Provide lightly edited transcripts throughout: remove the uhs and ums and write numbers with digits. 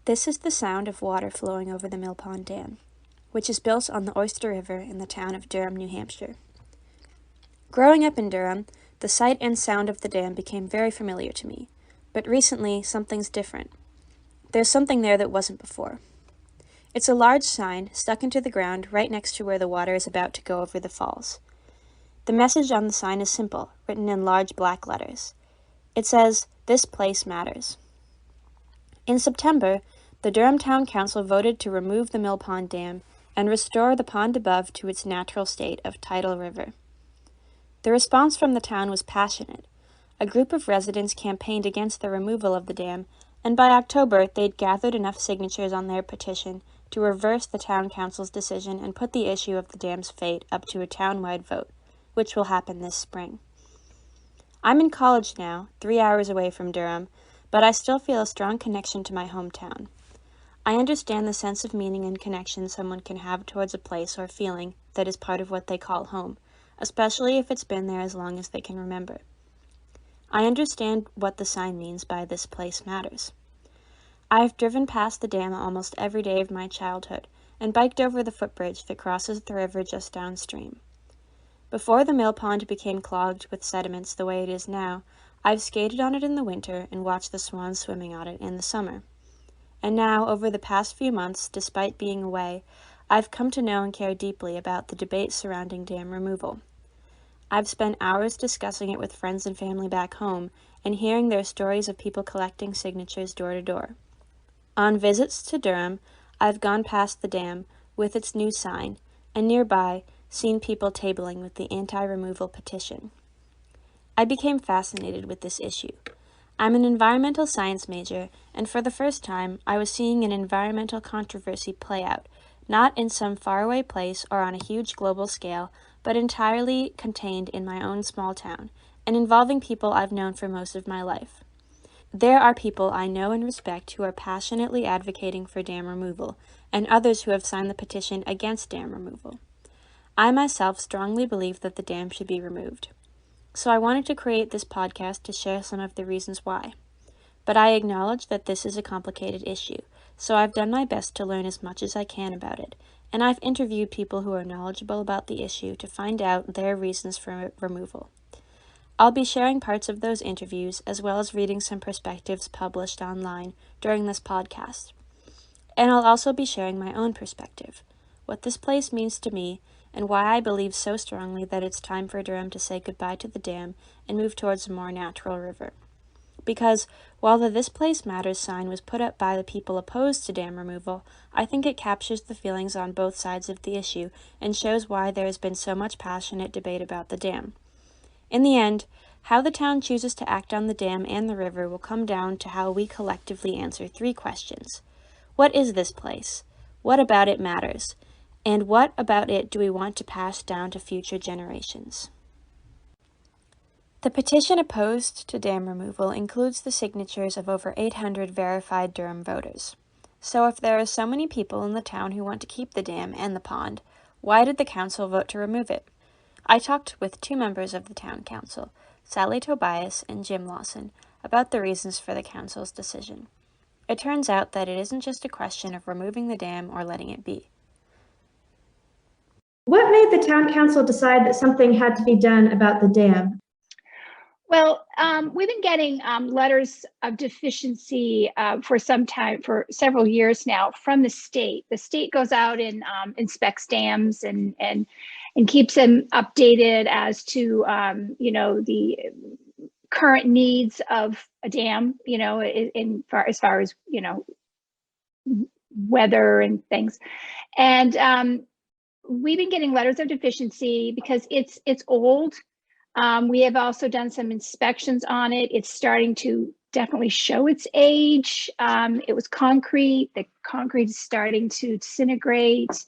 This is the sound of water flowing over the Mill Pond Dam, which is built on the Oyster River in the town of Durham, New Hampshire. Growing up in Durham, the sight and sound of the dam became very familiar to me, but recently something's different. There's something there that wasn't before. It's a large sign stuck into the ground right next to where the water is about to go over the falls. The message on the sign is simple, written in large black letters. It says, "This place matters." In September, the Durham Town Council voted to remove the Mill Pond Dam and restore the pond above to its natural state of tidal river. The response from the town was passionate. A group of residents campaigned against the removal of the dam, and by October they'd gathered enough signatures on their petition to reverse the town council's decision and put the issue of the dam's fate up to a town-wide vote, which will happen this spring. I'm in college now, 3 hours away from Durham, but I still feel a strong connection to my hometown. I understand the sense of meaning and connection someone can have towards a place or feeling that is part of what they call home, especially if it's been there as long as they can remember. I understand what the sign means by "This place matters." I've driven past the dam almost every day of my childhood and biked over the footbridge that crosses the river just downstream. Before the mill pond became clogged with sediments the way it is now, I've skated on it in the winter and watched the swans swimming on it in the summer. And now, over the past few months, despite being away, I've come to know and care deeply about the debate surrounding dam removal. I've spent hours discussing it with friends and family back home and hearing their stories of people collecting signatures door to door. On visits to Durham, I've gone past the dam with its new sign and nearby seen people tabling with the anti-removal petition. I became fascinated with this issue. I'm an environmental science major, and for the first time, I was seeing an environmental controversy play out, not in some faraway place or on a huge global scale, but entirely contained in my own small town, and involving people I've known for most of my life. There are people I know and respect who are passionately advocating for dam removal, and others who have signed the petition against dam removal. I myself strongly believe that the dam should be removed. So I wanted to create this podcast to share some of the reasons why. But I acknowledge that this is a complicated issue, so I've done my best to learn as much as I can about it, and I've interviewed people who are knowledgeable about the issue to find out their reasons for removal. I'll be sharing parts of those interviews as well as reading some perspectives published online during this podcast. And I'll also be sharing my own perspective, what this place means to me, and why I believe so strongly that it's time for Durham to say goodbye to the dam and move towards a more natural river. Because while the "This Place Matters" sign was put up by the people opposed to dam removal, I think it captures the feelings on both sides of the issue and shows why there has been so much passionate debate about the dam. In the end, how the town chooses to act on the dam and the river will come down to how we collectively answer 3 questions. What is this place? What about it matters? And what about it do we want to pass down to future generations? The petition opposed to dam removal includes the signatures of over 800 verified Durham voters. So if there are so many people in the town who want to keep the dam and the pond, why did the council vote to remove it? I talked with 2 members of the town council, Sally Tobias and Jim Lawson, about the reasons for the council's decision. It turns out that it isn't just a question of removing the dam or letting it be. What made the town council decide that something had to be done about the dam? Well, we've been getting letters of deficiency for some time, for several years now, from the state. The state goes out and inspects dams and keeps them updated as to the current needs of a dam. As far as weather and things, and we've been getting letters of deficiency because it's old. We have also done some inspections on it. It's starting to definitely show its age. It was concrete. The concrete is starting to disintegrate. This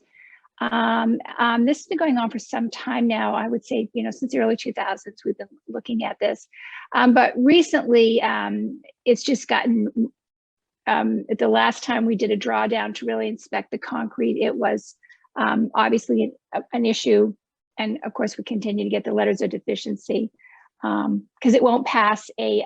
has been going on for some time now. I would say, since the early 2000s, we've been looking at this. But recently, it's just gotten, the last time we did a drawdown to really inspect the concrete, it was obviously an issue. And of course, we continue to get the letters of deficiency because it won't pass a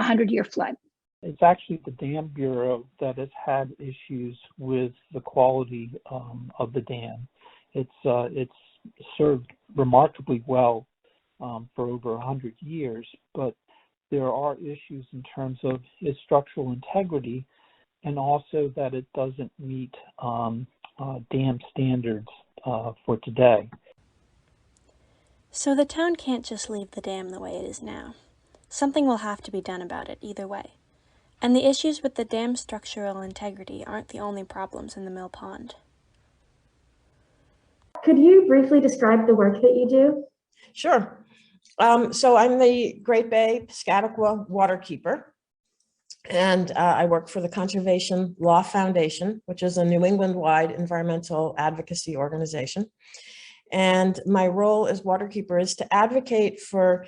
100-year flood. It's actually the Dam Bureau that has had issues with the quality of the dam. It's served remarkably well for over 100 years, but there are issues in terms of its structural integrity and also that it doesn't meet dam standards for today. So the town can't just leave the dam the way it is now. Something will have to be done about it either way. And the issues with the dam's structural integrity aren't the only problems in the mill pond. Could you briefly describe the work that you do? Sure. So I'm the Great Bay Piscataqua waterkeeper, and I work for the Conservation Law Foundation, which is a New England-wide environmental advocacy organization. And my role as waterkeeper is to advocate for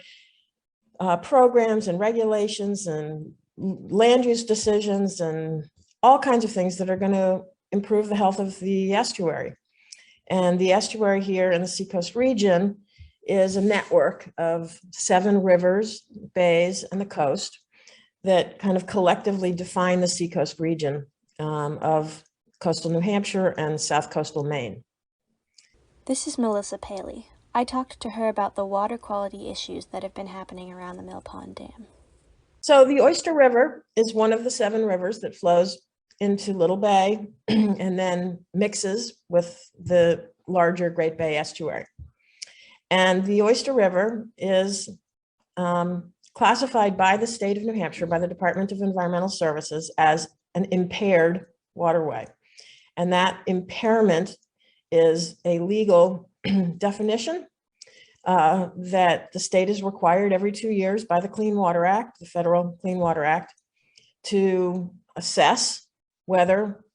programs and regulations and land use decisions and all kinds of things that are going to improve the health of the estuary. And the estuary here in the Seacoast region is a network of 7 rivers, bays, and the coast that kind of collectively define the Seacoast region of coastal New Hampshire and south coastal Maine. This is Melissa Paley. I talked to her about the water quality issues that have been happening around the Mill Pond Dam. So the Oyster River is one of the 7 rivers that flows into Little Bay and then mixes with the larger Great Bay estuary. And the Oyster River is classified by the state of New Hampshire, by the Department of Environmental Services, as an impaired waterway. And that impairment is a legal definition that the state is required every 2 years by the Clean Water Act, the Federal Clean Water Act, to assess whether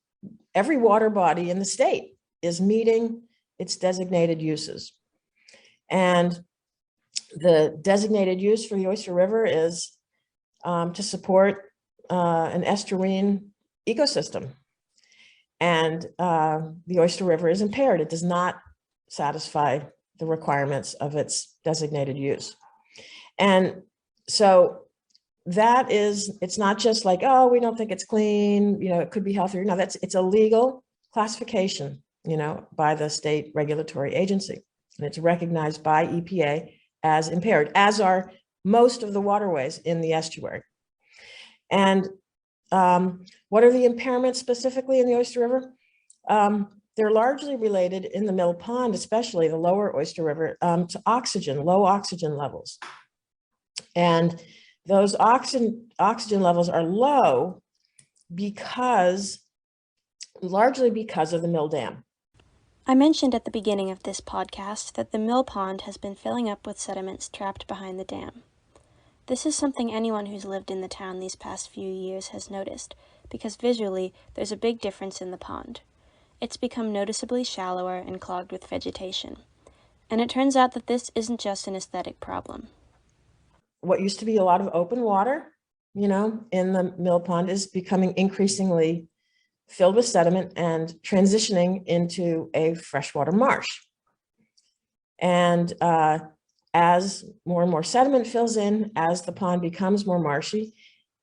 every water body in the state is meeting its designated uses. And the designated use for the Oyster River is to support an estuarine ecosystem. And the Oyster River is impaired. It does not satisfy the requirements of its designated use. And so that is, it's not just like, oh, we don't think it's clean, you know, it could be healthier. No, it's a legal classification, you know, by the state regulatory agency. And it's recognized by EPA as impaired, as are most of the waterways in the estuary. And what are the impairments specifically in the Oyster River? They're largely related in the Mill Pond, especially the lower Oyster River, to oxygen, low oxygen levels. And those oxygen levels are low largely because of the mill dam. I mentioned at the beginning of this podcast that the mill pond has been filling up with sediments trapped behind the dam. This is something anyone who's lived in the town these past few years has noticed, because visually there's a big difference in the pond. It's become noticeably shallower and clogged with vegetation. And it turns out that this isn't just an aesthetic problem. What used to be a lot of open water, you know, in the mill pond is becoming increasingly filled with sediment and transitioning into a freshwater marsh. And as more and more sediment fills in, as the pond becomes more marshy,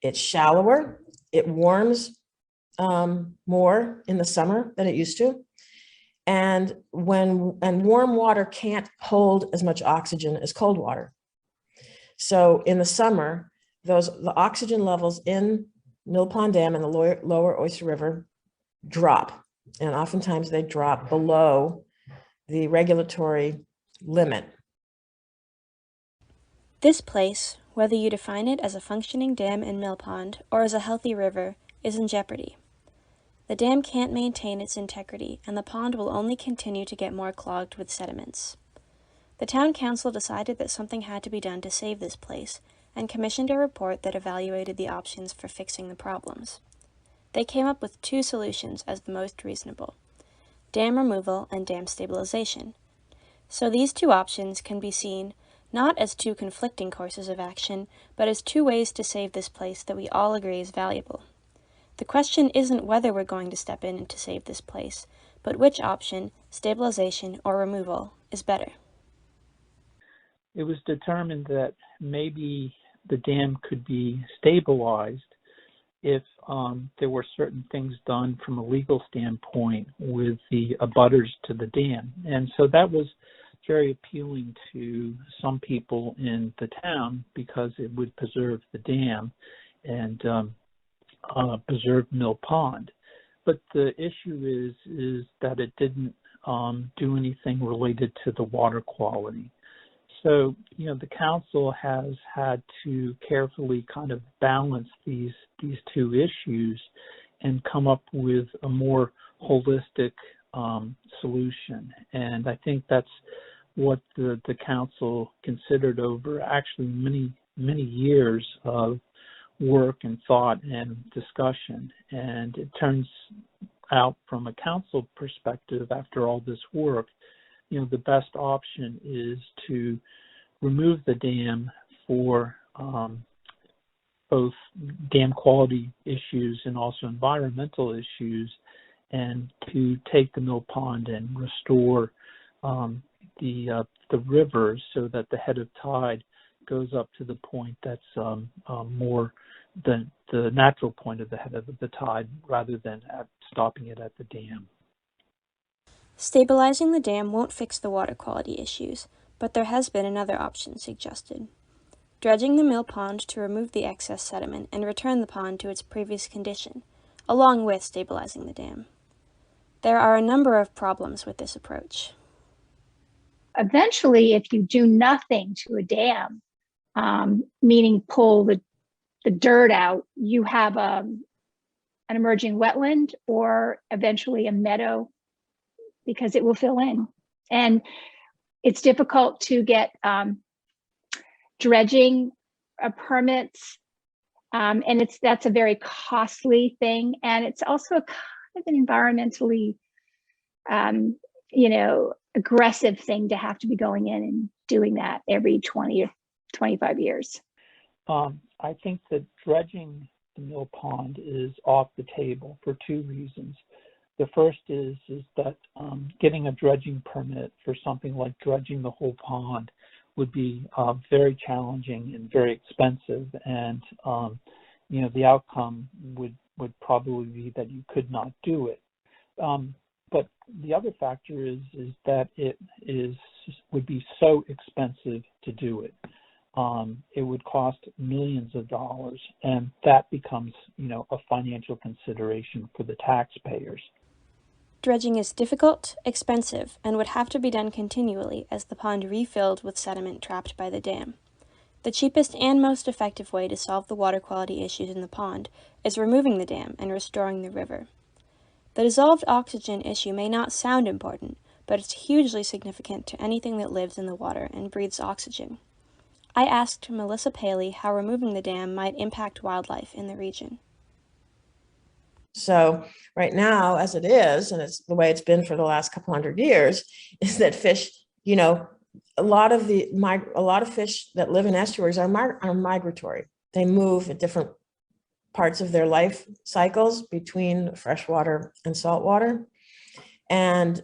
it's shallower, it warms more in the summer than it used to. And warm water can't hold as much oxygen as cold water. So in the summer, the oxygen levels in Mill Pond Dam and the lower Oyster River drop. And oftentimes they drop below the regulatory limit. This place, whether you define it as a functioning dam and mill pond or as a healthy river, is in jeopardy. The dam can't maintain its integrity, and the pond will only continue to get more clogged with sediments. The town council decided that something had to be done to save this place, and commissioned a report that evaluated the options for fixing the problems. They came up with 2 solutions as the most reasonable: dam removal and dam stabilization. So these 2 options can be seen not as 2 conflicting courses of action, but as 2 ways to save this place that we all agree is valuable. The question isn't whether we're going to step in to save this place, but which option, stabilization or removal, is better. It was determined that maybe the dam could be stabilized if there were certain things done from a legal standpoint with the abutters to the dam. And so that was very appealing to some people in the town because it would preserve the dam and preserve Mill Pond. But the issue is that it didn't do anything related to the water quality. So, you know, the council has had to carefully kind of balance these two issues and come up with a more holistic solution. And I think that's what the council considered over actually many years of work and thought and discussion. And it turns out from a council perspective, after all this work, you know, the best option is to remove the dam for both dam quality issues and also environmental issues, and to take the Mill Pond and restore the rivers so that the head of tide goes up to the point that's more than the natural point of the head of the tide, rather than stopping it at the dam. Stabilizing the dam won't fix the water quality issues, but there has been another option suggested. Dredging the mill pond to remove the excess sediment and return the pond to its previous condition, along with stabilizing the dam. There are a number of problems with this approach. Eventually, if you do nothing to a dam, meaning pull the dirt out, you have an emerging wetland or eventually a meadow, because it will fill in. And it's difficult to get dredging permits, and that's a very costly thing. And it's also a kind of an environmentally, aggressive thing to have to be going in and doing that every 20 or 25 years. I think that dredging the mill pond is off the table for two reasons. The first is that getting a dredging permit for something like dredging the whole pond would be very challenging and very expensive, and the outcome would probably be that you could not do it. But the other factor is that it would be so expensive to do it. It would cost millions of dollars, and that becomes, a financial consideration for the taxpayers. Dredging is difficult, expensive, and would have to be done continually as the pond refilled with sediment trapped by the dam. The cheapest and most effective way to solve the water quality issues in the pond is removing the dam and restoring the river. The dissolved oxygen issue may not sound important, but it's hugely significant to anything that lives in the water and breathes oxygen. I asked Melissa Paley how removing the dam might impact wildlife in the region. So right now, as it is, and it's the way it's been for the last couple hundred years, is that fish, a lot of fish that live in estuaries are migratory. They move at different parts of their life cycles between freshwater and saltwater, and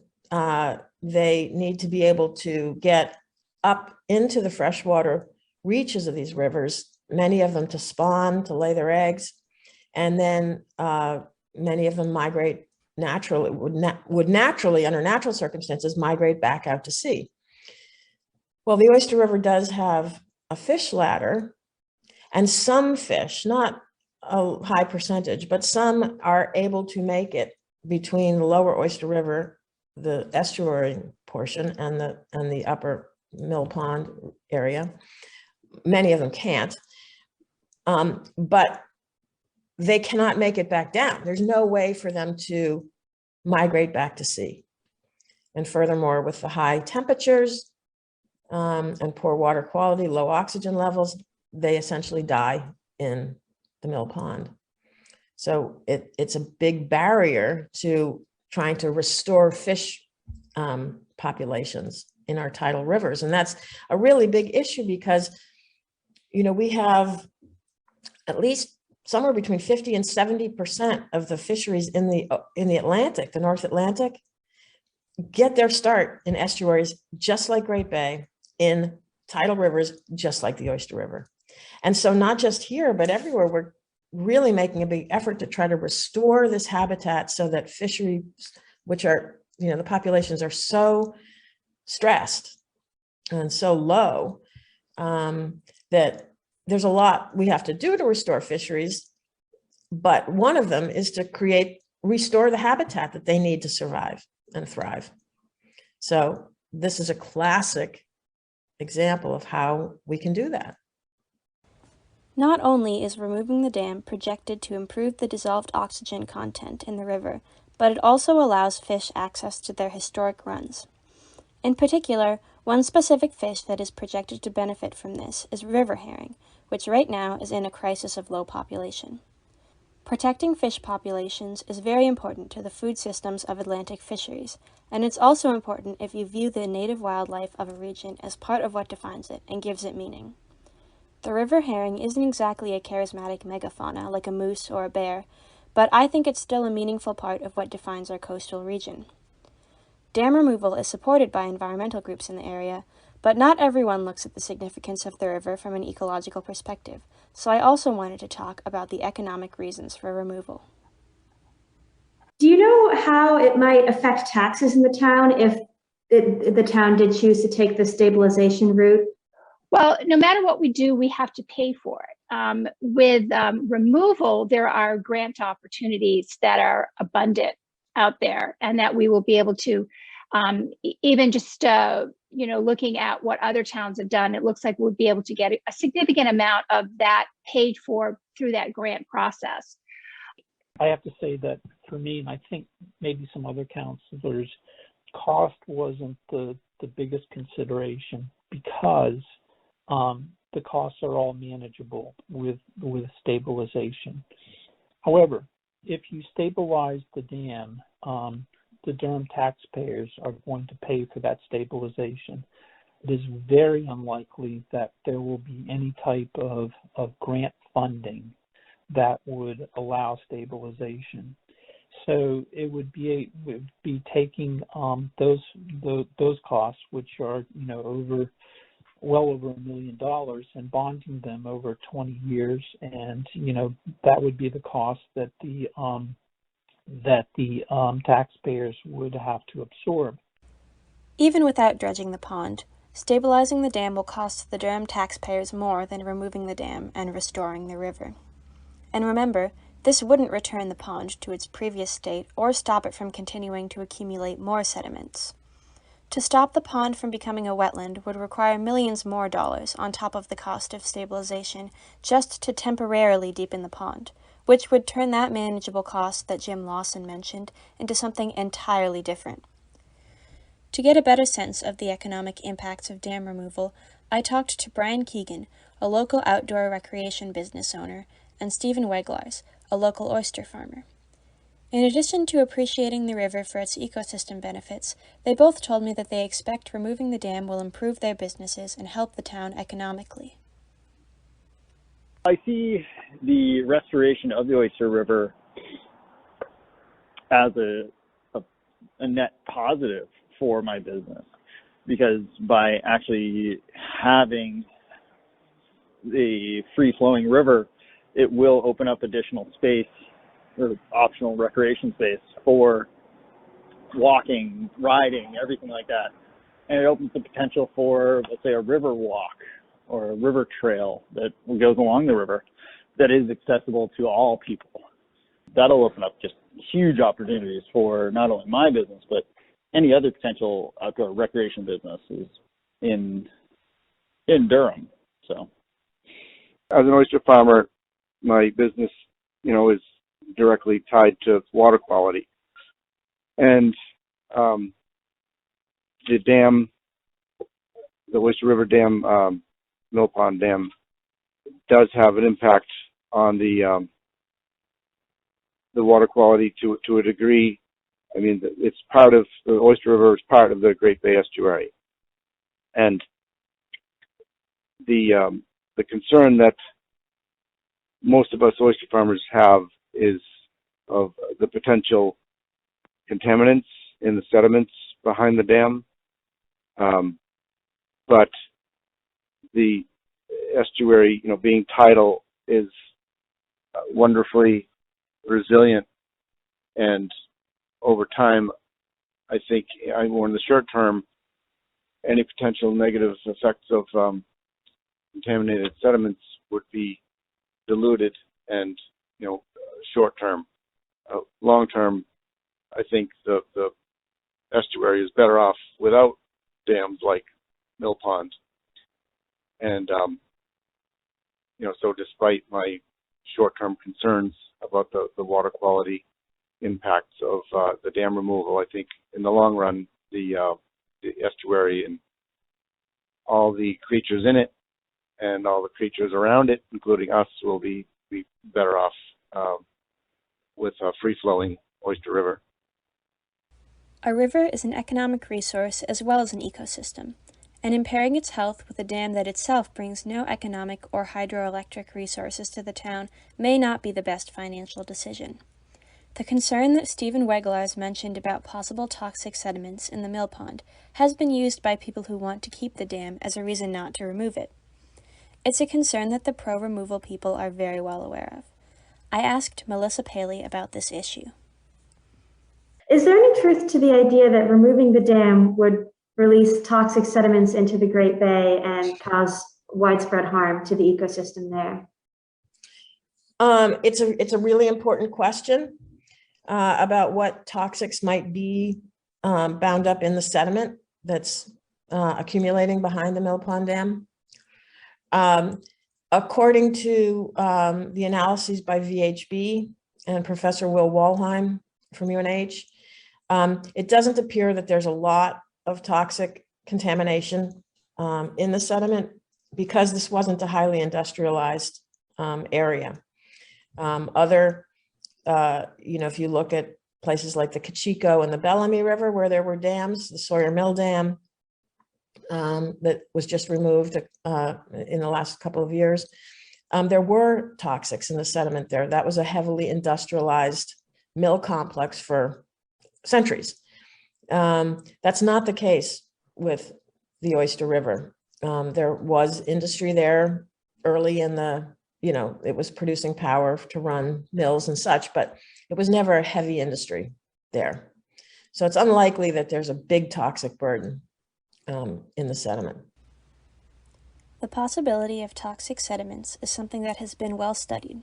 they need to be able to get up into the freshwater reaches of these rivers, many of them to spawn, to lay their eggs, and then many of them migrate naturally, would naturally, under natural circumstances, migrate back out to sea. Well, the Oyster River does have a fish ladder, and some fish, not a high percentage, but some are able to make it between the lower Oyster River, the estuary portion, and the upper Mill Pond area. Many of them can't, but they cannot make it back down. There's no way for them to migrate back to sea. And furthermore, with the high temperatures and poor water quality, low oxygen levels, they essentially die in the Mill Pond. So it's a big barrier to trying to restore fish populations in our tidal rivers. And that's a really big issue because, we have at least somewhere between 50 and 70% of the fisheries in the Atlantic, the North Atlantic, get their start in estuaries, just like Great Bay, in tidal rivers, just like the Oyster River. And so not just here, but everywhere, really making a big effort to try to restore this habitat so that fisheries, which are, the populations are so stressed and so low, that there's a lot we have to do to restore fisheries. But one of them is to restore the habitat that they need to survive and thrive. So this is a classic example of how we can do that. Not only is removing the dam projected to improve the dissolved oxygen content in the river, but it also allows fish access to their historic runs. In particular, one specific fish that is projected to benefit from this is river herring, which right now is in a crisis of low population. Protecting fish populations is very important to the food systems of Atlantic fisheries, and it's also important if you view the native wildlife of a region as part of what defines it and gives it meaning. The river herring isn't exactly a charismatic megafauna like a moose or a bear, but I think it's still a meaningful part of what defines our coastal region. Dam removal is supported by environmental groups in the area, but not everyone looks at the significance of the river from an ecological perspective, so I also wanted to talk about the economic reasons for removal. Do you know how it might affect taxes in the town if the town did choose to take the stabilization route? Well, no matter what we do, we have to pay for it. With removal, there are grant opportunities that are abundant out there, and that we will be able to, even just looking at what other towns have done, it looks like we'll be able to get a significant amount of that paid for through that grant process. I have to say that for me, and I think maybe some other counselors, cost wasn't the biggest consideration because the costs are all manageable with stabilization. However, if you stabilize the dam, the Durham taxpayers are going to pay for that stabilization. It is very unlikely that there will be any type of grant funding that would allow stabilization. So it would be taking those costs, which are well over $1 million, and bonding them over 20 years, and that would be the cost that the taxpayers would have to absorb. Even without dredging the pond, stabilizing the dam will cost the Durham taxpayers more than removing the dam and restoring the river. And remember, this wouldn't return the pond to its previous state or stop it from continuing to accumulate more sediments. To stop the pond from becoming a wetland would require millions more dollars on top of the cost of stabilization just to temporarily deepen the pond, which would turn that manageable cost that Jim Lawson mentioned into something entirely different. To get a better sense of the economic impacts of dam removal, I talked to Brian Keegan, a local outdoor recreation business owner, and Stephen Weglars, a local oyster farmer. In addition to appreciating the river for its ecosystem benefits, they both told me that they expect removing the dam will improve their businesses and help the town economically. I see the restoration of the Oyster River as a net positive for my business, because by actually having the free-flowing river, it will open up additional space or optional recreation space for walking, riding, everything like that. And it opens the potential for, let's say, a river walk or a river trail that goes along the river that is accessible to all people. That'll open up just huge opportunities for not only my business, but any other potential outdoor recreation businesses in Durham. So, as an oyster farmer, my business, is directly tied to water quality. And the dam, the Oyster River Dam, Mill Pond Dam, does have an impact on the water quality to a degree. I mean, it's part of the Oyster River is part of the Great Bay Estuary, and the concern that most of us oyster farmers have is of the potential contaminants in the sediments behind the dam. But the estuary, being tidal, is wonderfully resilient, and over time, I think, or in the short term, any potential negative effects of contaminated sediments would be diluted, and short term. Long term, I think the estuary is better off without dams like Mill Pond. And so despite my short-term concerns about the water quality impacts of the dam removal, I think in the long run, the estuary and all the creatures in it and all the creatures around it, including us, will be better off with a free-flowing Oyster River. A river is an economic resource as well as an ecosystem, and impairing its health with a dam that itself brings no economic or hydroelectric resources to the town may not be the best financial decision. The concern that Stephen Weglars mentioned about possible toxic sediments in the mill pond has been used by people who want to keep the dam as a reason not to remove it. It's a concern that the pro-removal people are very well aware of. I asked Melissa Paley about this issue. Is there any truth to the idea that removing the dam would release toxic sediments into the Great Bay and cause widespread harm to the ecosystem there? It's a really important question about what toxics might be bound up in the sediment that's accumulating behind the Mill Pond Dam. According to the analyses by VHB and Professor Will Walheim from UNH, it doesn't appear that there's a lot of toxic contamination in the sediment because this wasn't a highly industrialized area. If you look at places like the Cachiko and the Bellamy River where there were dams, the Sawyer Mill Dam that was just removed in the last couple of years, there were toxics in the sediment there. That was a heavily industrialized mill complex for centuries. That's not the case with the Oyster River. There was industry there early in it was producing power to run mills and such, but it was never a heavy industry there. So it's unlikely that there's a big toxic burden in the sediment. The possibility of toxic sediments is something that has been well studied.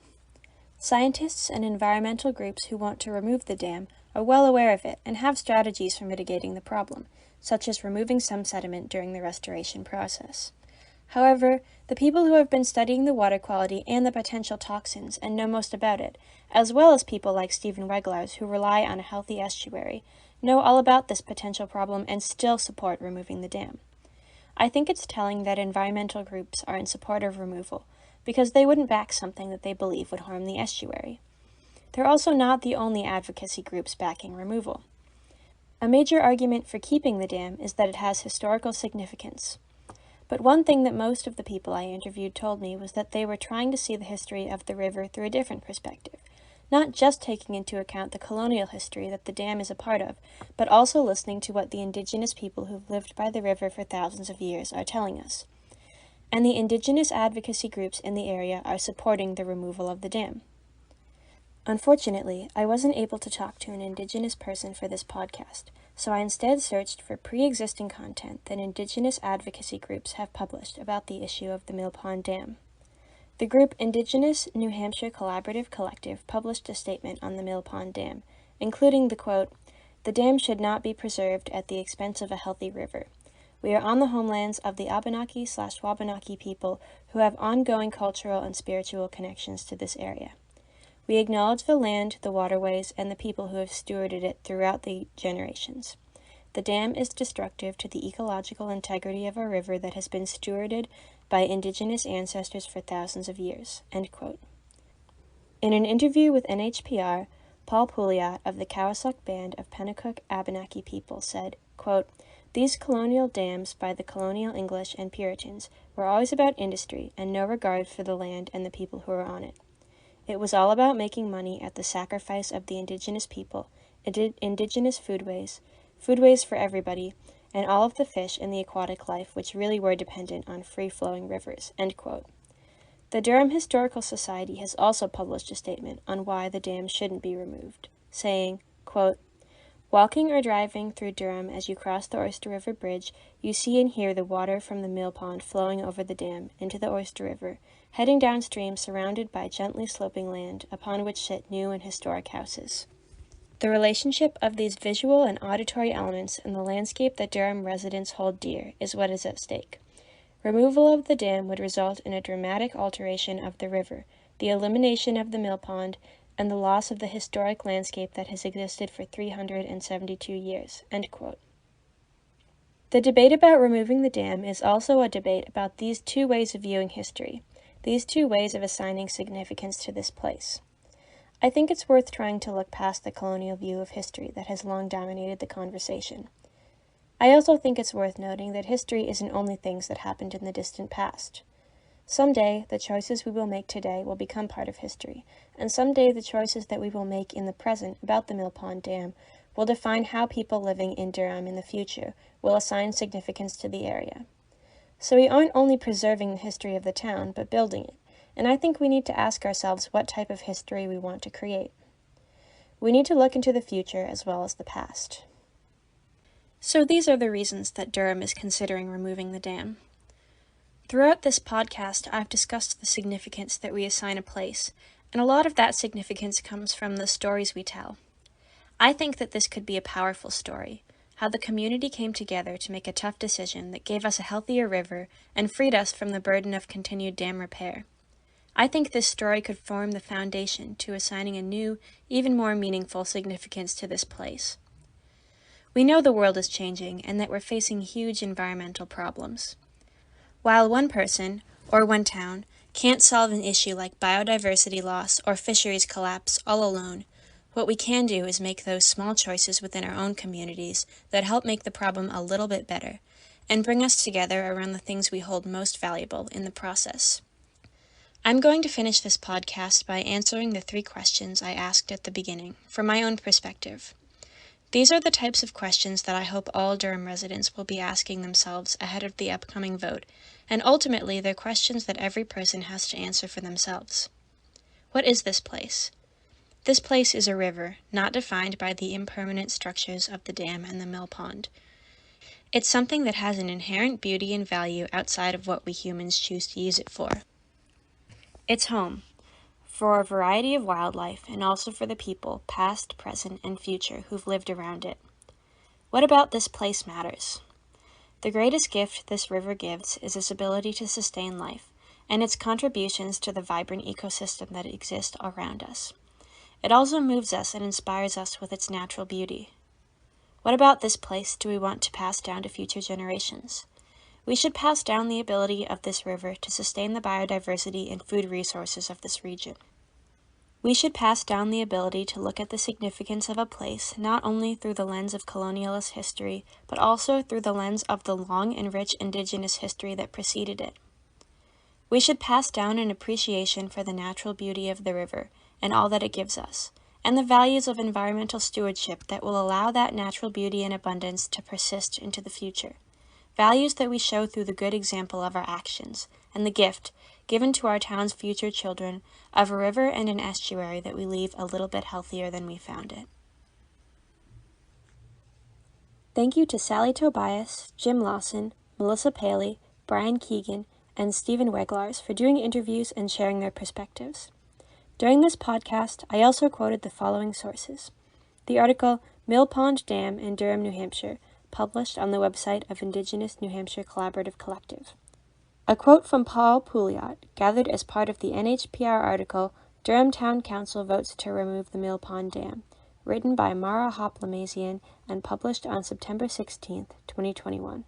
Scientists and environmental groups who want to remove the dam are well aware of it and have strategies for mitigating the problem, such as removing some sediment during the restoration process. However, the people who have been studying the water quality and the potential toxins and know most about it, as well as people like Stephen Weglars who rely on a healthy estuary, know all about this potential problem and still support removing the dam. I think it's telling that environmental groups are in support of removal, because they wouldn't back something that they believe would harm the estuary. They're also not the only advocacy groups backing removal. A major argument for keeping the dam is that it has historical significance. But one thing that most of the people I interviewed told me was that they were trying to see the history of the river through a different perspective, not just taking into account the colonial history that the dam is a part of, but also listening to what the indigenous people who've lived by the river for thousands of years are telling us. And the indigenous advocacy groups in the area are supporting the removal of the dam. Unfortunately, I wasn't able to talk to an indigenous person for this podcast, so I instead searched for pre-existing content that indigenous advocacy groups have published about the issue of the Mill Pond Dam. The group Indigenous New Hampshire Collaborative Collective published a statement on the Mill Pond Dam, including the quote, "The dam should not be preserved at the expense of a healthy river. We are on the homelands of the Abenaki/Wabanaki people who have ongoing cultural and spiritual connections to this area. We acknowledge the land, the waterways, and the people who have stewarded it throughout the generations. The dam is destructive to the ecological integrity of a river that has been stewarded by indigenous ancestors for thousands of years." End quote. In an interview with NHPR, Paul Pouliot of the Cowasuk Band of Pennacook Abenaki people said, quote, "These colonial dams by the colonial English and Puritans were always about industry and no regard for the land and the people who were on it. It was all about making money at the sacrifice of the indigenous people, indigenous foodways for everybody, and all of the fish and the aquatic life which really were dependent on free-flowing rivers." End quote. The Durham Historical Society has also published a statement on why the dam shouldn't be removed, saying, quote, "Walking or driving through Durham as you cross the Oyster River Bridge, you see and hear the water from the mill pond flowing over the dam into the Oyster River, heading downstream surrounded by gently sloping land upon which sit new and historic houses." The relationship of these visual and auditory elements in the landscape that Durham residents hold dear is what is at stake. Removal of the dam would result in a dramatic alteration of the river, the elimination of the mill pond, and the loss of the historic landscape that has existed for 372 years. End quote. The debate about removing the dam is also a debate about these two ways of viewing history, these two ways of assigning significance to this place. I think it's worth trying to look past the colonial view of history that has long dominated the conversation. I also think it's worth noting that history isn't only things that happened in the distant past. Someday, the choices we will make today will become part of history, and someday the choices that we will make in the present about the Mill Pond Dam will define how people living in Durham in the future will assign significance to the area. So we aren't only preserving the history of the town, but building it, and I think we need to ask ourselves what type of history we want to create. We need to look into the future as well as the past. So these are the reasons that Durham is considering removing the dam. Throughout this podcast, I've discussed the significance that we assign a place, and a lot of that significance comes from the stories we tell. I think that this could be a powerful story, how the community came together to make a tough decision that gave us a healthier river and freed us from the burden of continued dam repair. I think this story could form the foundation to assigning a new, even more meaningful significance to this place. We know the world is changing and that we're facing huge environmental problems. While one person, or one town, can't solve an issue like biodiversity loss or fisheries collapse all alone, what we can do is make those small choices within our own communities that help make the problem a little bit better, and bring us together around the things we hold most valuable in the process. I'm going to finish this podcast by answering the 3 questions I asked at the beginning, from my own perspective. These are the types of questions that I hope all Durham residents will be asking themselves ahead of the upcoming vote, and ultimately they're questions that every person has to answer for themselves. What is this place? This place is a river, not defined by the impermanent structures of the dam and the mill pond. It's something that has an inherent beauty and value outside of what we humans choose to use it for. It's home, for a variety of wildlife and also for the people, past, present, and future, who've lived around it. What about this place matters? The greatest gift this river gives is its ability to sustain life, and its contributions to the vibrant ecosystem that exists around us. It also moves us and inspires us with its natural beauty. What about this place do we want to pass down to future generations? We should pass down the ability of this river to sustain the biodiversity and food resources of this region. We should pass down the ability to look at the significance of a place not only through the lens of colonialist history, but also through the lens of the long and rich Indigenous history that preceded it. We should pass down an appreciation for the natural beauty of the river and all that it gives us, and the values of environmental stewardship that will allow that natural beauty and abundance to persist into the future. Values that we show through the good example of our actions, and the gift, given to our town's future children, of a river and an estuary that we leave a little bit healthier than we found it. Thank you to Sally Tobias, Jim Lawson, Melissa Paley, Brian Keegan, and Stephen Weglars for doing interviews and sharing their perspectives. During this podcast, I also quoted the following sources. The article, Mill Pond Dam in Durham, New Hampshire, published on the website of Indigenous New Hampshire Collaborative Collective. A quote from Paul Pouliot, gathered as part of the NHPR article, Durham Town Council Votes to Remove the Mill Pond Dam, written by Mara Hoplamazian and published on September 16, 2021.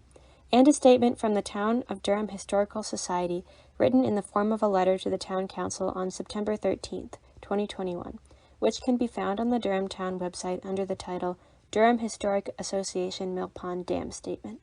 And a statement from the Town of Durham Historical Society, written in the form of a letter to the Town Council on September 13, 2021, which can be found on the Durham Town website under the title Durham Historic Association Mill Pond Dam Statement.